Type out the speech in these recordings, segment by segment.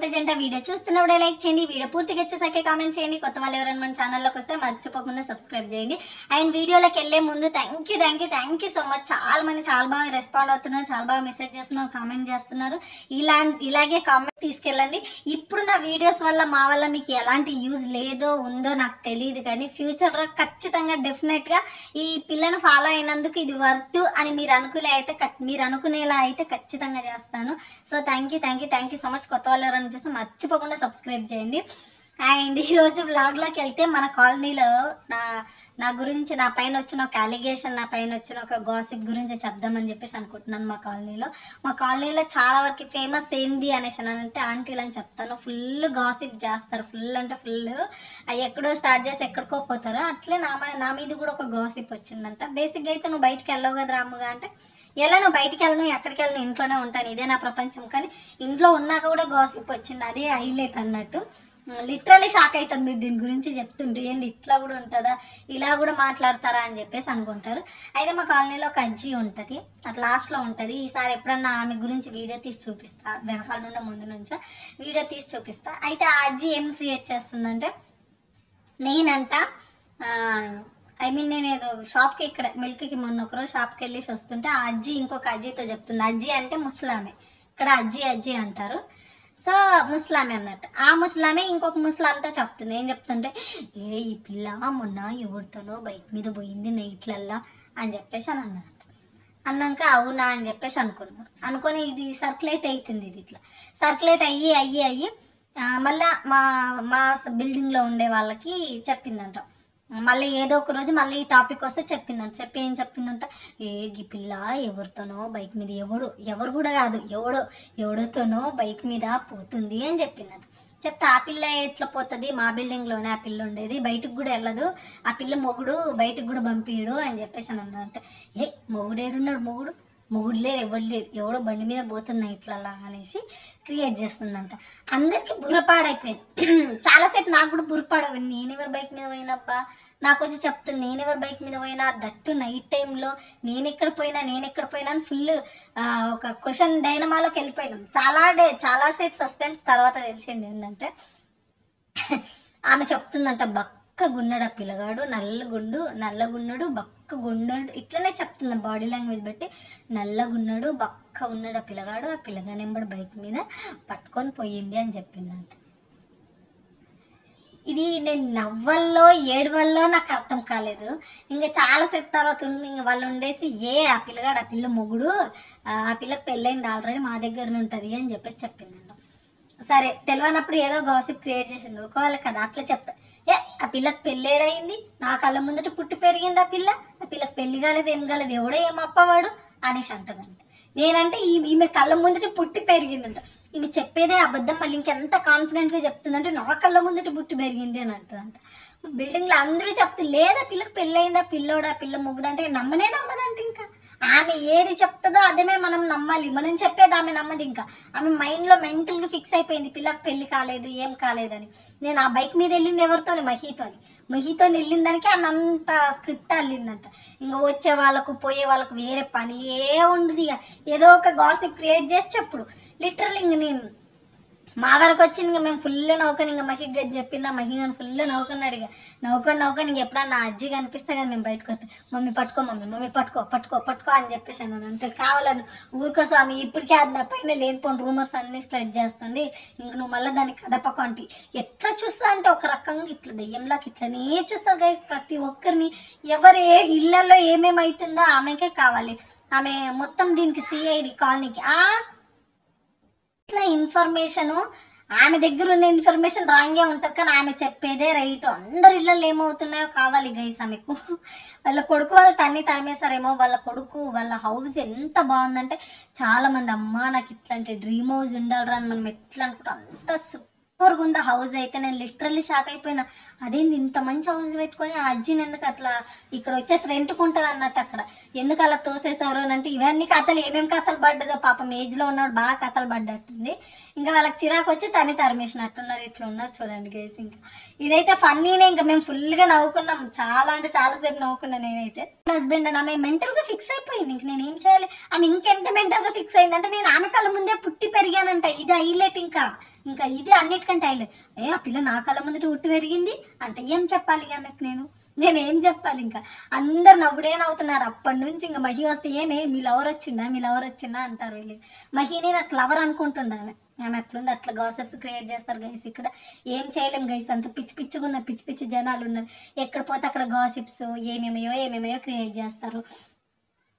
కొత్త జంట video చూస్తున్నప్పుడే like చేయండి, వీడియో పూర్తిగా చూసాకే కామెంట్ చేయండి. కొత్త వాళ్ళు ఎవరైనా మన ఛానల్లోకి వస్తే మర్చిపోకుండా సబ్స్క్రైబ్ చేయండి. అండ్ వీడియోలోకి వెళ్ళే ముందు థ్యాంక్ యూ సో మచ్. చాలా మంది చాలా బాగా రెస్పాండ్ అవుతున్నారు, చాలా బాగా మెసేజ్ చేస్తున్నారు, కామెంట్ చేస్తున్నారు. ఇలాగే కామెంట్ తీసుకెళ్ళండి. ఇప్పుడు నా వీడియోస్ వల్ల మా వల్ల మీకు ఎలాంటి యూజ్ లేదో ఉందో నాకు తెలియదు, కానీ ఫ్యూచర్లో ఖచ్చితంగా డెఫినెట్గా ఈ పిల్లను ఫాలో అయినందుకు ఇది వర్త్ అని మీరు అనుకునేలా అయితే ఖచ్చితంగా చేస్తాను. So thank you so much. కొత్త వాళ్ళు ఎవరైనా చూస్తే మర్చిపోకుండా సబ్స్క్రైబ్ చేయండి. అండ్ ఈరోజు వ్లాగ్లోకి వెళ్తే మన కాలనీలో నా గురించి, నా పైన వచ్చిన ఒక అలిగేషన్, నా పైన వచ్చిన ఒక గాసిప్ గురించి చెప్దామని చెప్పేసి అనుకుంటున్నాను. మా కాలనీలో చాలా వరకు ఫేమస్ ఏంది అనేసి అంటే ఆంటీలు అని చెప్తాను. ఫుల్ గాసిప్ చేస్తారు, ఫుల్ అంటే ఫుల్. ఎక్కడో స్టార్ట్ చేసి ఎక్కడికో పోతారు. అట్లే నా మీద కూడా ఒక గాసిప్ వచ్చిందంట. బేసిక్గా అయితే నువ్వు బయటకు వెళ్ళవు కదా రాముగా అంటే, ఎలా నువ్వు బయటికి వెళ్ళను, ఎక్కడికి వెళ్ళను, ఇంట్లోనే ఉంటాను, ఇదే నా ప్రపంచం. కానీ ఇంట్లో ఉన్నాక కూడా గాసిప్ వచ్చింది, అదే హైలైట్ అన్నట్టు. లిటరలీ షాక్ అవుతారు మీరు దీని గురించి చెప్తుంటే, ఏంటి ఇట్లా కూడా ఉంటుందా, ఇలా కూడా మాట్లాడతారా అని చెప్పేసి అనుకుంటారు. అయితే మా కాలనీలో ఒక అజ్జి ఉంటుంది, అట్లా లాస్ట్లో ఉంటుంది. ఈసారి ఎప్పుడన్నా ఆమె గురించి వీడియో తీసి చూపిస్తా, వెనకాల నుండి ముందు నుంచో వీడియో తీసి చూపిస్తా. అయితే ఆ అజ్జి ఏం క్రియేట్ చేస్తుందంటే, నేనంట నేను ఏదో షాప్కి ఇక్కడ మిల్క్కి మొన్న ఒకరోజు షాప్కి వెళ్ళేసి వస్తుంటే ఆ అజ్జి ఇంకొక అజ్జితో చెప్తుంది. అజ్జి అంటే ముస్లామే, ఇక్కడ అజ్జి అంటారు. సో ముస్లామే అన్నట్టు. ఆ ముస్లామే ఇంకొక ముస్లాంతో చెప్తుంది. ఏం చెప్తుంటే, ఈ పిల్ల మొన్న ఎవరితోనో బైక్ మీద పోయింది నైట్లల్లా అని చెప్పేసి అని అన్నది. అన్నాక అవునా అని చెప్పేసి అనుకొని ఇది సర్క్యులేట్ అవుతుంది. ఇది ఇట్లా సర్క్యులేట్ అయ్యి మళ్ళీ మా బిల్డింగ్లో ఉండే వాళ్ళకి చెప్పిందంట. మళ్ళీ ఏదో ఒక రోజు మళ్ళీ ఈ టాపిక్ వస్తే చెప్పి ఏం చెప్పిందంట, ఈ పిల్ల ఎవరితోనో బైక్ మీద ఎవరు కూడా కాదు, ఎవడితోనో బైక్ మీద పోతుంది అని చెప్పిందంట. చెప్తే ఆ పిల్ల ఎట్లా పోతుంది, మా బిల్డింగ్లోనే ఆ పిల్ల ఉండేది, బయటకు కూడా వెళ్ళదు, ఆ పిల్ల మొగుడు బయటకు కూడా పంపియడు అని చెప్పేసి అని అన్నారంట. మొగుడేడున్నాడు, మొగుడు లేడు, ఎవడో బండి మీద పోతున్నా ఇట్లలా అనేసి క్రియేట్ చేస్తుందంట. అందరికీ బుర్రపాడైపోయింది. చాలాసేపు నాకు కూడా బుర్రపాడైపోయింది. నేను ఎవరి బైక్ మీద పోయినబ్బా, నాకు వచ్చి చెప్తుంది నేను ఎవరి బైక్ మీద పోయినా, దట్టు నైట్ టైంలో నేను ఎక్కడ పోయినా అని ఫుల్ ఒక క్వశ్చన్ డైనమాలోకి వెళ్ళిపోయినాం. చాలాసేపు సస్పెన్స్ తర్వాత తెలిసింది ఏంటంటే, ఆమె చెప్తుందంట బక్కగున్నాడు ఆ పిల్లగాడు, నల్లగున్నాడు బక్కగున్నాడు, ఇట్లనే చెప్తుంది బాడీ లాంగ్వేజ్ బట్టి. నల్లగున్నాడు బక్క ఉన్నాడు ఆ పిల్లగాడు నెంబర్ బైక్ మీద పట్టుకొని పోయింది అని చెప్పిందంట. ఇది నేను నవ్వల్లో ఏడువల్లో నాకు అర్థం కాలేదు. ఇంకా చాలాసేపు తర్వాత ఇంకా వాళ్ళు ఉండేసి ఆ పిల్ల మొగుడు, ఆ పిల్లకి పెళ్ళైంది ఆల్రెడీ, మా దగ్గరనే ఉంటుంది అని చెప్పేసి చెప్పిందంట. సరే తెలియనప్పుడు ఏదో గాసిప్ క్రియేట్ చేసింది ఒకవేళ కదా, అట్లా చెప్తా. ఆ పిల్లకి పెళ్ళేడైంది, నా కళ్ళ ముందట పుట్టి పెరిగింది ఆ పిల్లకి పెళ్లి కాలేదు, ఏం కాలేదు, ఎవడో ఏమప్పవాడు అనేసి అంటదంట. నేనంటే ఈమె కళ్ళ ముందట పుట్టి పెరిగిందంట, ఈమె చెప్పేదే అబద్ధం, మళ్ళీ ఇంకెంత కాన్ఫిడెంట్గా చెప్తుందంటే నా కళ్ళ ముందట పుట్టి పెరిగింది అని అంటదంట. బిల్డింగ్లో అందరూ చెప్తుంది, లేదా పిల్లకి పెళ్ళయిందా, ఆ పిల్ల మొగుడు అంటే నమ్మదంటే. ఇంకా ఆమె ఏది చెప్తుందో అదేమే మనం నమ్మాలి, మనం చెప్పేది ఆమె నమ్మదు. ఇంకా ఆమె మైండ్లో మెంటల్గా ఫిక్స్ అయిపోయింది పిల్లకి పెళ్లి కాలేదు, ఏం కాలేదని. నేను ఆ బైక్ మీద వెళ్ళింది ఎవరితో, మహితో వెళ్ళిన దానికి ఆమె అంత స్క్రిప్ట్ అల్లిందంట. ఇంకా వచ్చే వాళ్ళకు పోయే వాళ్ళకు వేరే పని ఉండదు. ఇక ఏదో ఒక గాసిప్ క్రియేట్ చేసి చెప్పుడు. లిటరల్ ఇంక నేను మా వరకు వచ్చింది. ఇంకా మేము ఫుల్ నవ్వుకొని, ఇంకా మహికి గది చెప్పిందా, మహి కానీ ఫుల్ నవ్వుకున్నాడు. ఇక నవ్వుకొని ఇంక ఎప్పుడన్నా అజ్జి కనిపిస్తే కదా మేము బయటకు వస్తాం, మమ్మీ పట్టుకో అని చెప్పేసి అన్నాను. అంటే కావాలను ఊరికో స్వామి, ఇప్పటికే అది నా పైన లేనిపోయిన రూమర్స్ అన్నీ స్ప్రెడ్ చేస్తుంది, ఇంక నువ్వు మళ్ళీ దాన్ని కదపకంటి. ఎట్లా చూస్తా అంటే ఒక రకంగా ఇట్లా దెయ్యంలాకి ఇట్లనే చూస్తుంది గైస్. ప్రతి ఒక్కరిని ఎవరు ఇళ్లలో ఏమేమవుతుందో ఆమెకే కావాలి. ఆమె మొత్తం దీనికి సిఐడి కాలనీకి ఇట్లా ఇన్ఫర్మేషను, ఆమె దగ్గర ఉన్న ఇన్ఫర్మేషన్ రాంగే ఉంటుంది, కానీ ఆమె చెప్పేదే రైట్. అందరి ఇళ్ళల్లో ఏమవుతున్నాయో కావాలి గైస్ ఆమెకు. వాళ్ళ కొడుకు వాళ్ళు తరిమేశారేమో, వాళ్ళ హౌస్ ఎంత బాగుందంటే చాలామంది అమ్మ నాకు ఇట్లాంటి డ్రీమ్ హౌస్ ఉండాలిరా అని మనం ఎట్లా అనుకుంటాం, అంత సూపర్గా ఉంది హౌస్ అయితే. నేను లిటరల్లీ షాక్ అయిపోయినా, అదేంది ఇంత మంచి హౌస్ పెట్టుకొని ఆ అజ్జిని ఎందుకు అట్లా ఇక్కడ వచ్చేసి రెంట్కుంటుంది అన్నట్టు అక్కడ ఎందుకు అలా తోసేశారు అని అంటే, ఇవన్నీ కథలు ఏమేమి కథలు పడ్డదో పాపం ఏజ్లో ఉన్నాడు, బాగా కథలు పడ్డట్టుంది. ఇంకా వాళ్ళకి చిరాకు వచ్చి తన్ని తరిమేసినట్టున్నారు. ఇట్లా ఉన్నారు చూడండి గైస్. ఇంకా ఇదైతే ఫన్నీనే, ఇంకా మేము ఫుల్గా నవ్వుకున్నాం, చాలా అంటే చాలాసేపు నవ్వుకున్నాను నేనైతే. హస్బెండ్ అని ఆమె మెంటల్గా ఫిక్స్ అయిపోయింది. ఇంక నేను ఏం చేయాలి, ఆమె ఇంకెంత మెంటల్గా ఫిక్స్ అయిందంటే, నేను ఆమె కళ్ళ ముందే పుట్టి పెరిగానంట. ఇది హైలైట్. ఇంకా ఇంకా ఇది అన్నిటికంటే హైలైట్. ఆ పిల్ల నా కళ్ళ ముందట ఉట్టు పెరిగింది అంటే ఏం చెప్పాలి ఇక ఆమెకు నేనేం చెప్పాలి ఇంకా? అందరు నవ్వుడే నవ్వుతున్నారు. అప్పటి నుంచి ఇంక మహి వస్తే మీ లవర్ వచ్చిందా మీ లవర్ వచ్చిందా అంటారు వీళ్ళు. మహిని నాకు లవర్ అనుకుంటుంది ఆమె అట్లుంది. అట్లా గాసిప్స్ క్రియేట్ చేస్తారు గైస్. ఇక్కడ ఏం చేయలేం గైస్, అంత పిచ్చి పిచ్చిగా ఉన్నారు, పిచ్చి పిచ్చి జనాలు ఉన్నారు. ఎక్కడ పోతే అక్కడ గాసిప్స్ ఏమేమో క్రియేట్ చేస్తారు.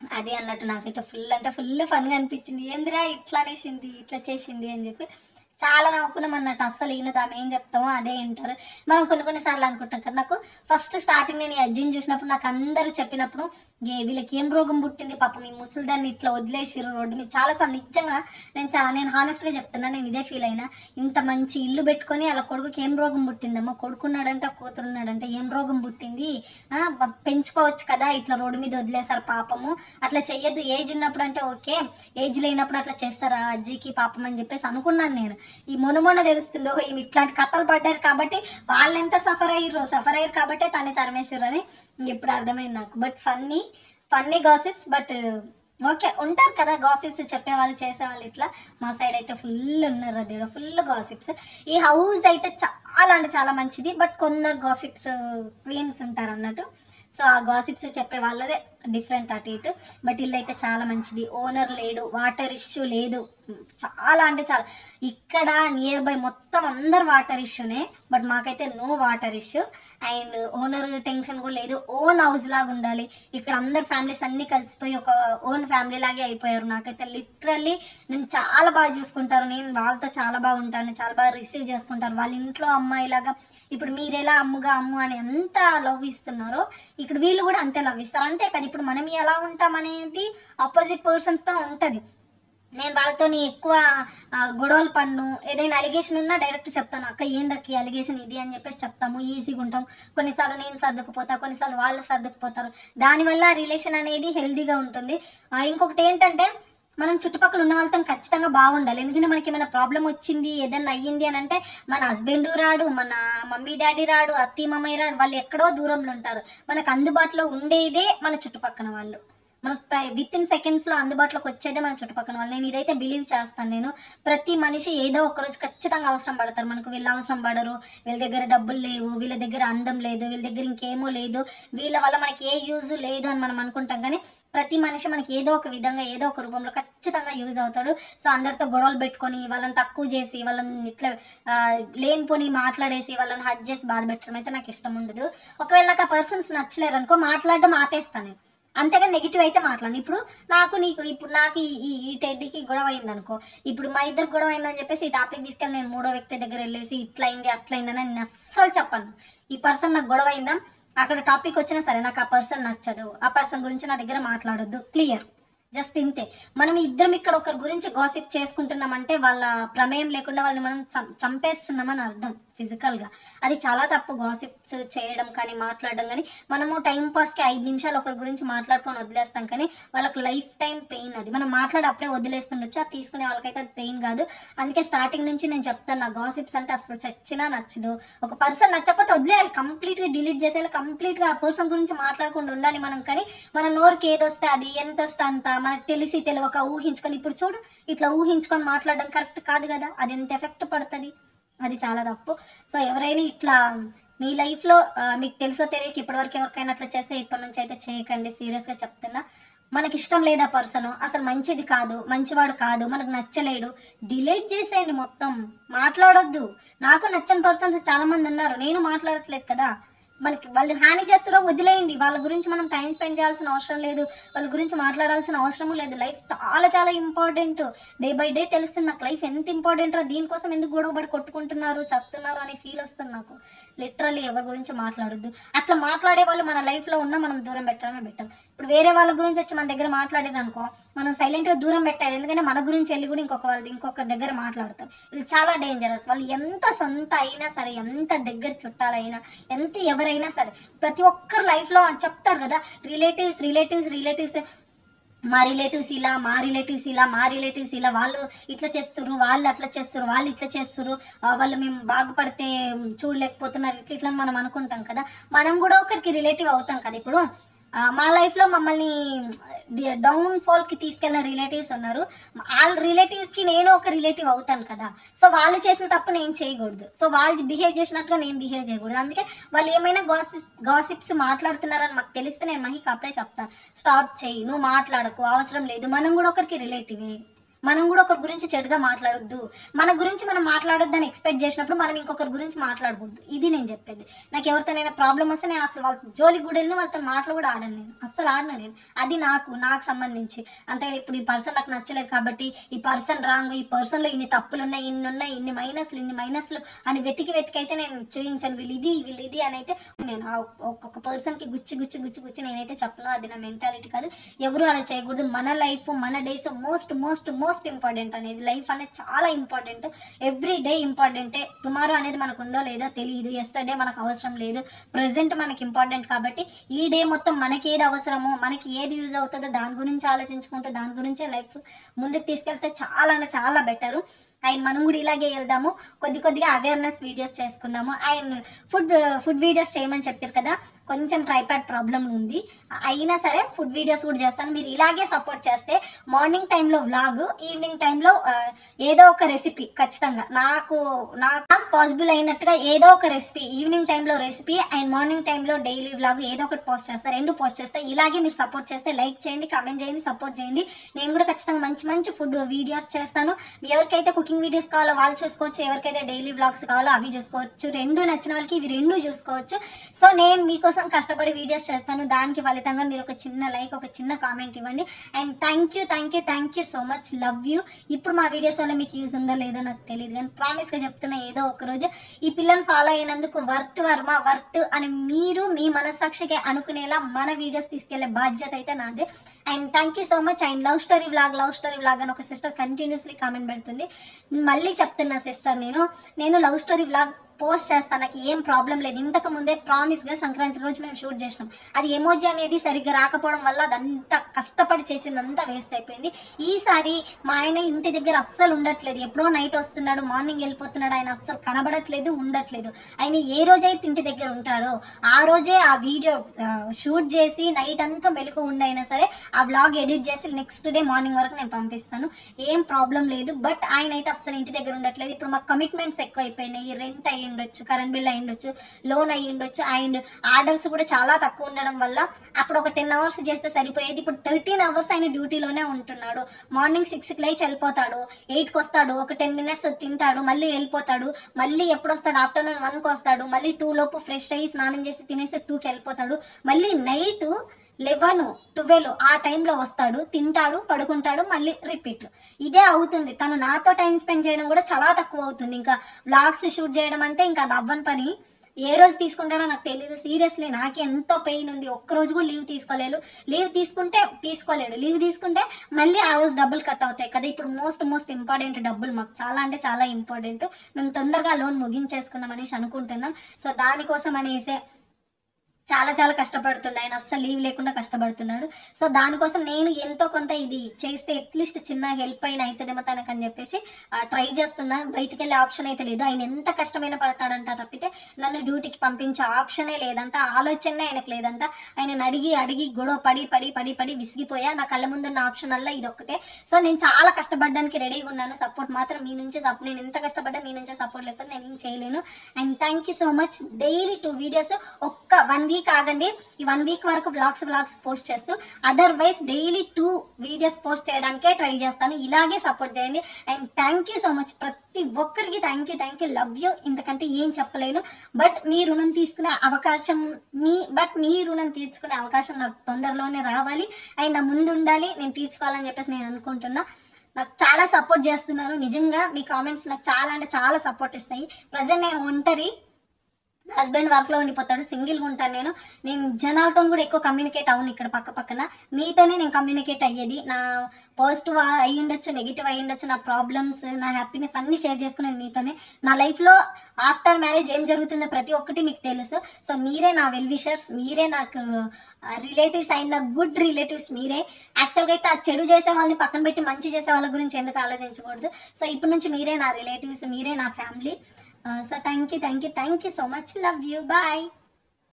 అది అన్నట్టు నాకైతే ఫుల్ అంటే ఫుల్ ఫన్గా అనిపించింది. ఏందిరా ఇట్లా అనేసింది ఇట్లా చేసింది అని చెప్పి చాలా నవ్వుకున్నాం అన్నట్టు. అస్సలు ఈయనది ఆమె ఏం చెప్తామో అదే వింటారు. మనం కొన్నిసార్లు అనుకుంటాం కదా. నాకు ఫస్ట్ స్టార్టింగ్ నేను అజ్జిని చూసినప్పుడు నాకు అందరూ చెప్పినప్పుడు వీళ్ళకి ఏం రోగం పుట్టింది పాపం ఈ ముసలిదాన్ని ఇట్లా వదిలేసిర్రు రోడ్డు మీద. చాలాసార్లు నిజంగా నేను హానెస్ట్గా చెప్తున్నా, నేను ఇదే ఫీల్ అయినా. ఇంత మంచి ఇల్లు పెట్టుకొని అలా కొడుకుకి ఏం రోగం పుట్టిందమ్మా, కొడుకున్నాడంటే కూతురున్నాడంటే ఏం రోగం పుట్టింది, పెంచుకోవచ్చు కదా, ఇట్లా రోడ్డు మీద వదిలేస్తారు పాపము, అట్లా చెయ్యొద్దు. ఏజ్ ఉన్నప్పుడు అంటే ఓకే, ఏజ్ లేనప్పుడు అట్లా చేస్తారా అజ్జికి పాపం అని చెప్పేసి అనుకున్నాను నేను. ఈ మొన్న తెలుస్తుందో ఈమె ఇట్లాంటి కథలు పడ్డారు కాబట్టి వాళ్ళు ఎంత సఫర్ అయ్యారు కాబట్టి తను తరిమేశారు అని ఇప్పుడు అర్థమైంది నాకు. But funny gossips. But okay, ఉంటారు కదా గాసిప్స్ చెప్పేవాళ్ళు చేసేవాళ్ళు. ఇట్లా మా సైడ్ అయితే ఫుల్ ఉన్నారు, అది ఫుల్ గాసిప్స్. ఈ హౌస్ అయితే చాలా అంటే చాలా మంచిది. బట్ కొందరు గాసిప్స్ క్వీన్స్ ఉంటారు అన్నట్టు. సో ఆ గాసిప్స్ చెప్పే వాళ్ళదే డిఫరెంట్ అటు ఇటు. బట్ ఇల్లు అయితే చాలా మంచిది. ఓనర్ లేడు, వాటర్ ఇష్యూ లేదు, చాలా అంటే చాలా. ఇక్కడ నియర్ బై మొత్తం అందరు వాటర్ ఇష్యూనే, బట్ మాకైతే no water issue. And owner tension కూడా లేదు. ఓన్ హౌస్ లాగా ఉండాలి. ఇక్కడ అందరు ఫ్యామిలీస్ అన్నీ కలిసిపోయి ఒక ఓన్ ఫ్యామిలీ లాగే అయిపోయారు. నాకైతే లిటరల్లీ నేను చాలా బాగా చూసుకుంటారు. నేను వాళ్ళతో చాలా బాగా ఉంటాను, చాలా బాగా రిసీవ్ చేసుకుంటారు. వాళ్ళ ఇంట్లో అమ్మాయిలాగా ఇప్పుడు మీరు ఎలా అమ్ము అని ఎంత లవ్ ఇస్తున్నారో ఇక్కడ వీళ్ళు కూడా అంతే లవ్ ఇస్తారు. అంతే కదా, ఇప్పుడు మనం ఎలా ఉంటామనేది ఆపోజిట్ పర్సన్స్తో ఉంటుంది. నేను వాళ్ళతో ఎక్కువ గొడవలు పన్ను, ఏదైనా అలిగేషన్ ఉన్నా డైరెక్ట్ చెప్తాను, అక్క ఏందక్క అలిగేషన్ ఇది అని చెప్పేసి చెప్తాము, ఈజీగా ఉంటాం. కొన్నిసార్లు నేను సర్దుకుపోతా, కొన్నిసార్లు వాళ్ళు సర్దుకుపోతారు. దానివల్ల రిలేషన్ అనేది హెల్దీగా ఉంటుంది. ఇంకొకటి ఏంటంటే మనం చుట్టుపక్కల ఉన్న వాళ్ళతో ఖచ్చితంగా బాగుండాలి. ఎందుకంటే మనకి ఏమైనా ప్రాబ్లం వచ్చింది, ఏదైనా అయ్యింది అని అంటే మన హస్బెండ్ రాడు, మన మమ్మీ డాడీ రాడు, అత్తి మామయ్య రాడు, వాళ్ళు ఎక్కడో దూరంలో ఉంటారు. మనకు అందుబాటులో ఉండేదే మన చుట్టుపక్కల వాళ్ళు. మనకు విత్ ఇన్ సెకండ్స్లో అందుబాటులోకి వచ్చేదే మన చుట్టుపక్కల వాళ్ళు. నేను ఇదైతే బిలీవ్ చేస్తాను. ప్రతి మనిషి ఏదో ఒకరోజు ఖచ్చితంగా అవసరం పడతారు. మనకు వీళ్ళు అవసరం పడరు, వీళ్ళ దగ్గర డబ్బులు లేవు, వీళ్ళ దగ్గర అందం లేదు, వీళ్ళ దగ్గర ఇంకేమో లేదు, వీళ్ళ వల్ల మనకి ఏ యూజ్ లేదు అని మనం అనుకుంటాం. కానీ ప్రతి మనిషి మనకి ఏదో ఒక విధంగా ఏదో ఒక రూపంలో ఖచ్చితంగా యూజ్ అవుతాడు. సో అందరితో గొడవలు పెట్టుకొని వాళ్ళని తక్కువ చేసి వాళ్ళని ఇట్లా లేనిపోని మాట్లాడేసి వాళ్ళని హర్ట్ చేసి బాధ పెట్టడం అయితే నాకు ఇష్టం ఉండదు. ఒకవేళ నాకు ఆ పర్సన్స్ నచ్చలేరు అనుకో, మాట్లాడడం ఆపేస్తాను. అంతేగా నెగిటివ్ అయితే మాట్లాడు. ఇప్పుడు నాకు ఈ టెడ్డీకి గొడవ అయిందనుకో, ఇప్పుడు మా ఇద్దరు గొడవ అయిందని చెప్పేసి ఈ టాపిక్ తీసుకెళ్ళి నేను మూడో వ్యక్తి దగ్గర వెళ్ళేసి ఇట్లయింది అట్లయిందని నేను అస్సలు చెప్పను. ఈ పర్సన్ నాకు గొడవ అయిందా, అక్కడ టాపిక్ వచ్చినా సరే నాకు ఆ పర్సన్ నచ్చదు, ఆ పర్సన్ గురించి నా దగ్గర మాట్లాడొద్దు, క్లియర్. జస్ట్ ఇంతే. మనం ఇద్దరం ఇక్కడ ఒకరి గురించి గాసిప్ చేసుకుంటున్నామంటే వాళ్ళ ప్రమేయం లేకుండా వాళ్ళని మనం చంపేస్తున్నామని అర్థం ఫిజికల్గా. అది చాలా తప్పు. గాసిప్స్ చేయడం కానీ మాట్లాడడం కానీ, మనము టైంపాస్కి 5 నిమిషాలు ఒకరి గురించి మాట్లాడుకొని వదిలేస్తాం, కానీ వాళ్ళకి లైఫ్ టైం పెయిన్. అది మనం మాట్లాడి అప్పుడే వదిలేస్తుండొచ్చు, అది తీసుకునే వాళ్ళకైతే అది పెయిన్ కాదు. అందుకే స్టార్టింగ్ నుంచి నేను చెప్తాను, నా గాసిప్స్ అంటే అసలు చచ్చినా నచ్చదు. ఒక పర్సన్ నచ్చకపోతే వదిలేయాలి, కంప్లీట్గా డిలీట్ చేసేయాలి, కంప్లీట్గా ఆ పర్సన్ గురించి మాట్లాడకుండా ఉండాలి మనం. కానీ మన నోరుకి ఏదొస్తే అది, ఎంత వస్తే అంత, మనకు తెలియక ఊహించుకొని, ఇప్పుడు చూడు ఇట్లా ఊహించుకొని మాట్లాడడం కరెక్ట్ కాదు కదా, అది ఎంత ఎఫెక్ట్ పడుతుంది, అది చాలా తప్పు. సో ఎవరైనా ఇట్లా మీ లైఫ్లో మీకు తెలుసో తెలియక ఇప్పటివరకు ఎవరికైనా అట్లా చేస్తే ఇప్పటి నుంచి అయితే చేయకండి, సీరియస్గా చెప్తున్నా. మనకి ఇష్టం లేదా పర్సన్, అసలు మంచిది కాదు, మంచివాడు కాదు, మనకు నచ్చలేడు, డిలీట్ చేసేయండి మొత్తం, మాట్లాడొద్దు. నాకు నచ్చని పర్సన్స్ చాలామంది ఉన్నారు, నేను మాట్లాడట్లేదు కదా. మనకి వాళ్ళు హాని చేస్తారో వదిలేయండి, వాళ్ళ గురించి మనం టైం స్పెండ్ చేయాల్సిన అవసరం లేదు, వాళ్ళ గురించి మాట్లాడాల్సిన అవసరము లేదు. లైఫ్ చాలా చాలా ఇంపార్టెంట్. డే బై డే తెలుస్తుంది నాకు లైఫ్ ఎంత ఇంపార్టెంటో. దీనికోసం ఎందుకు గొడవపడి కొట్టుకుంటున్నారు, చేస్తున్నారు అనే ఫీల్ వస్తుంది నాకు. లిటరల్లీ ఎవరి గురించి మాట్లాడొద్దు. అట్లా మాట్లాడే వాళ్ళు మన లైఫ్లో ఉన్నా మనం దూరం పెట్టడమే బెటర్. ఇప్పుడు వేరే వాళ్ళ గురించి వచ్చి మన దగ్గర మాట్లాడారు అనుకో, మనం సైలెంట్గా దూరం పెట్టాలి. ఎందుకంటే మన గురించి వెళ్ళి కూడా ఇంకొక దగ్గర మాట్లాడతారు. ఇది చాలా డేంజరస్. వాళ్ళు ఎంత సొంత అయినా సరే, ఎంత దగ్గర చుట్టాలైనా, ఎంత ఎవరైనా సరే, ప్రతి ఒక్కరు లైఫ్లో చెప్తారు కదా, రిలేటివ్స్ మా రిలేటివ్స్ ఇలా వాళ్ళు ఇట్లా చేస్తుర్రు, వాళ్ళు అట్లా చేస్తుర్రు, వాళ్ళు ఇట్లా చేస్తుర్రు, వాళ్ళు మేము బాగుపడితే చూడలేకపోతున్నారు, ఇట్లా మనం అనుకుంటాం కదా. మనం కూడా ఒకరికి రిలేటివ్ అవుతాం కదా. ఇప్పుడు మా లైఫ్లో మమ్మల్ని డౌన్ఫాల్కి తీసుకెళ్ళిన రిలేటివ్స్ ఉన్నారు. వాళ్ళ రిలేటివ్స్కి నేను ఒక రిలేటివ్ అవుతాను కదా. సో వాళ్ళు చేసిన తప్పు నేను చేయకూడదు. సో వాళ్ళు బిహేవ్ చేసినట్టుగా నేను బిహేవ్ చేయకూడదు. అందుకే వాళ్ళు ఏమైనా గాసిప్స్ మాట్లాడుతున్నారని మాకు తెలిస్తే నేను మహికి అప్పుడే చెప్తాను, స్టాప్ చేయి, నువ్వు మాట్లాడకు, అవసరం లేదు. మనం కూడా ఒకరికి రిలేటివే, మనం కూడా ఒకరి గురించి చెడుగా మాట్లాడొద్దు. మన గురించి మనం మాట్లాడొద్దు అని ఎక్స్పెక్ట్ చేసినప్పుడు మనం ఇంకొకరి గురించి మాట్లాడకూడదు. ఇది నేను చెప్పేది. నాకు ఎవరితోనైనా ప్రాబ్లం వస్తే నేను అసలు వాళ్ళ జోలికి కూడా వెళ్ళి వాళ్ళతో మాటలు కూడా ఆడను, నేను అస్సలు ఆడను. నేను అది నాకు సంబంధించి అంతే. ఇప్పుడు ఈ పర్సన్ నాకు నచ్చలేదు కాబట్టి ఈ పర్సన్ రాంగ్, ఈ పర్సన్లో ఇన్ని తప్పులు ఉన్నాయి, ఇన్ని మైనస్లు అని వెతికి అయితే నేను చూపించాను వీళ్ళు ఇది అని అయితే నేను ఒక్కొక్క పర్సన్కి గుచ్చి నేనైతే చెప్పను. అది నా మెంటాలిటీ కాదు. ఎవరు అలా చేయకూడదు. మన లైఫ్, మన డేస్ మోస్ట్ ఇంపార్టెంట్ అనేది. లైఫ్ అనేది చాలా ఇంపార్టెంట్. ఎవ్రీ డే ఇంపార్టెంటే. టుమారో అనేది మనకు ఉందో లేదో తెలియదు. ఎస్టర్డే మనకు అవసరం లేదు. ప్రజెంట్ మనకి ఇంపార్టెంట్ కాబట్టి ఈ డే మొత్తం మనకి ఏది అవసరమో, మనకి ఏది యూజ్ అవుతుందో దాని గురించి ఆలోచించుకుంటూ దాని గురించే లైఫ్ ముందుకు తీసుకెళ్తే చాలా బెటరు. అండ్ మనం కూడా ఇలాగే వెళ్దాము. కొద్దిగా అవేర్నెస్ వీడియోస్ చేసుకుందాము. అండ్ ఫుడ్ వీడియోస్ చేయమని చెప్పారు కదా, కొంచెం ట్రైపాడ్ ప్రాబ్లం ఉంది. అయినా సరే ఫుడ్ వీడియోస్ కూడా చేస్తాను. మీరు ఇలాగే సపోర్ట్ చేస్తే మార్నింగ్ టైంలో వ్లాగ్, ఈవినింగ్ టైంలో ఏదో ఒక రెసిపీ ఖచ్చితంగా నాకు పాసిబుల్ అయినట్టుగా ఏదో ఒక రెసిపీ, ఈవినింగ్ టైంలో రెసిపీ అండ్ మార్నింగ్ టైంలో డైలీ వ్లాగ్ ఏదో ఒకటి పోస్ట్ చేస్తాను. 2 పోస్ట్ చేస్తాను. ఇలాగే మీరు సపోర్ట్ చేస్తే లైక్ చేయండి, కామెంట్ చేయండి, సపోర్ట్ చేయండి. నేను కూడా ఖచ్చితంగా మంచి ఫుడ్ వీడియోస్ చేస్తాను. ఎవరికైతే కుకింగ్ వీడియోస్ కావాలో వాళ్ళు చూసుకోవచ్చు, ఎవరికైతే డైలీ వ్లాగ్స్ కావాలో అవి చూసుకోవచ్చు. 2 నచ్చిన వాళ్ళకి ఇవి 2 చూసుకోవచ్చు. సో నేను మీకోసం కష్టపడి వీడియోస్ చేస్తాను. దానికి ఫలితంగా మీరు ఒక చిన్న లైక్, ఒక చిన్న కామెంట్ ఇవ్వండి. And thank you so much, love you. ఇప్పుడు మా వీడియోస్ వల్ల మీకు యూజ్ ఉందో లేదో నాకు తెలియదు, కానీ ప్రామిస్గా చెప్తున్నా ఏదో ఒకరోజు ఈ పిల్లని ఫాలో అయినందుకు వర్త్ అని మీరు మీ మనస్సాక్షిగా అనుకునేలా మన వీడియోస్ తీసుకెళ్లే బాధ్యత అయితే నాదే. And thank you so much. And love story vlog అని ఒక సిస్టర్ కంటిన్యూస్లీ కామెంట్ పెడుతుంది. మళ్ళీ చెప్తున్నా సిస్టర్, నేను లవ్ స్టోరీ వ్లాగ్ పోస్ట్ చేస్తాను. నాకు ఏం ప్రాబ్లం లేదు. ఇంతకు ముందే ప్రామిస్గా సంక్రాంతి రోజు మేము షూట్ చేసినాం. అది ఎమోజీ అనేది సరిగ్గా రాకపోవడం వల్ల అదంతా కష్టపడి చేసిందంతా వేస్ట్ అయిపోయింది. ఈసారి మా ఆయన ఇంటి దగ్గర అస్సలు ఉండట్లేదు. ఎప్పుడో నైట్ వస్తున్నాడు, మార్నింగ్ వెళ్ళిపోతున్నాడు. ఆయన అస్సలు కనబడట్లేదు, ఉండట్లేదు. ఆయన ఏ రోజైతే ఇంటి దగ్గర ఉంటాడో ఆ రోజే ఆ వీడియో షూట్ చేసి నైట్ అంతా మెలకు ఉండైనా సరే ఆ వ్లాగ్ ఎడిట్ చేసి నెక్స్ట్ డే మార్నింగ్ వరకు నేను పంపిస్తాను. ఏం ప్రాబ్లం లేదు. బట్ ఆయన అయితే అస్సలు ఇంటి దగ్గర ఉండట్లేదు. ఇప్పుడు మాకు కమిట్మెంట్స్ ఎక్కువ అయిపోయినాయి. రెంట్ అయ్యి ఉండొచ్చు, కరెంట్ బిల్ అయి ఉండొచ్చు, లోన్ అయ్యి ఉండొచ్చు. అండ్ ఆర్డర్స్ కూడా చాలా తక్కువ ఉండడం వల్ల అప్పుడు ఒక 10 అవర్స్ చేస్తే సరిపోయేది. ఇప్పుడు 13 అవర్స్ ఆయన డ్యూటీలోనే ఉంటున్నాడు. మార్నింగ్ 6కి లేచి వెళ్ళిపోతాడు, 8కి వస్తాడు, ఒక 10 మినిట్స్ తింటాడు, మళ్ళీ వెళ్ళిపోతాడు. మళ్ళీ ఎప్పుడు వస్తాడు? ఆఫ్టర్నూన్ 1కి వస్తాడు. మళ్ళీ 2 లోపు ఫ్రెష్ అయ్యి స్నానం చేసి తినేసి 2కి వెళ్ళిపోతాడు. మళ్ళీ నైట్ 11, 12 ఆ టైంలో వస్తాడు, తింటాడు, పడుకుంటాడు, మళ్ళీ రిపీట్. ఇదే అవుతుంది. తను నాతో టైం స్పెండ్ చేయడం కూడా చాలా తక్కువ అవుతుంది. ఇంకా వ్లాగ్స్ షూట్ చేయడం అంటే ఇంకా అది అవ్వని పని. ఏ రోజు తీసుకుంటాడో నాకు తెలియదు. సీరియస్లీ నాకు ఎంతో పెయిన్ ఉంది. ఒక్కరోజు కూడా లీవ్ తీసుకోలేడు. లీవ్ తీసుకుంటే మళ్ళీ ఆ రోజు డబ్బులు కట్ అవుతాయి కదా. ఇప్పుడు మోస్ట్ ఇంపార్టెంట్ డబ్బులు మాకు చాలా అంటే చాలా ఇంపార్టెంట్. మేము తొందరగా లోన్ ముగించేసుకున్నాం అనేసి అనుకుంటున్నాం. సో దానికోసం అనేసే చాలా కష్టపడుతున్నాడు ఆయన. అస్సలు లీవ్ లేకుండా కష్టపడుతున్నాడు. సో దానికోసం నేను ఎంతో కొంత ఇది చేస్తే అట్లీస్ట్ చిన్న హెల్ప్ అయినా అవుతుందేమో తనకని చెప్పేసి ట్రై చేస్తున్నా. బయటికి వెళ్ళే ఆప్షన్ అయితే లేదు. ఆయన ఎంత కష్టమైనా పడతాడంట తప్పితే నన్ను డ్యూటీకి పంపించే ఆప్షనే లేదంట, ఆలోచనే ఆయనకు లేదంట. ఆయన అడిగి గొడవ పడి విసిగిపోయా. నా కళ్ళ ముందున్న ఆప్షన్ వల్ల ఇది ఒక్కటే. సో నేను చాలా కష్టపడడానికి రెడీగా ఉన్నాను. సపోర్ట్ మాత్రం మీ నుంచే. నేను ఎంత కష్టపడ్డా మీ నుంచే సపోర్ట్ లేకపోతే నేను ఏం చేయలేను. And thank you so much. Daily 2 videos, ఒక్క 1 వీక్ ఆగండి. ఈ 1 వీక్ వరకు వ్లాగ్స్ పోస్ట్ చేస్తూ అదర్వైజ్ డైలీ 2 వీడియోస్ పోస్ట్ చేయడానికే ట్రై చేస్తాను. ఇలాగే సపోర్ట్ చేయండి. And thank you so much. ప్రతి ఒక్కరికి థ్యాంక్ యూ, లవ్ యూ. ఇంతకంటే ఏం చెప్పలేను. బట్ మీ రుణం తీర్చుకునే అవకాశం నాకు తొందరలోనే రావాలి. అండ్ నా ముందు ఉండాలి, నేను తీర్చుకోవాలని చెప్పేసి నేను అనుకుంటున్నా. నాకు చాలా సపోర్ట్ చేస్తున్నారు. నిజంగా మీ కామెంట్స్ నాకు చాలా అంటే చాలా సపోర్ట్ ఇస్తాయి. ప్రజెంట్ నేను ఒంటరి, హస్బెండ్ వర్క్లో ఉండిపోతాడు, సింగిల్గా ఉంటాను. నేను జనాలతో కూడా ఎక్కువ కమ్యూనికేట్ అవును. ఇక్కడ పక్కన మీతోనే నేను కమ్యూనికేట్ అయ్యేది. నా పాజిటివ్ అయ్యి ఉండొచ్చు, నెగిటివ్ అయ్యి ఉండొచ్చు, నా ప్రాబ్లమ్స్, నా హ్యాపీనెస్ అన్నీ షేర్ చేసుకునేది మీతోనే. నా లైఫ్లో ఆఫ్టర్ మ్యారేజ్ ఏం జరుగుతుందో ప్రతి ఒక్కటి మీకు తెలుసు. సో మీరే నా వెల్ విషర్స్, మీరే నాకు రిలేటివ్స్ అయిన గుడ్ రిలేటివ్స్ మీరే. యాక్చువల్గా అయితే ఆ చెడు చేసే వాళ్ళని పక్కన పెట్టి మంచి చేసే వాళ్ళ గురించి ఎందుకు ఆలోచించకూడదు. సో ఇప్పటి నుంచి మీరే నా రిలేటివ్స్, మీరే నా family. So thank you so much. Love you. Bye.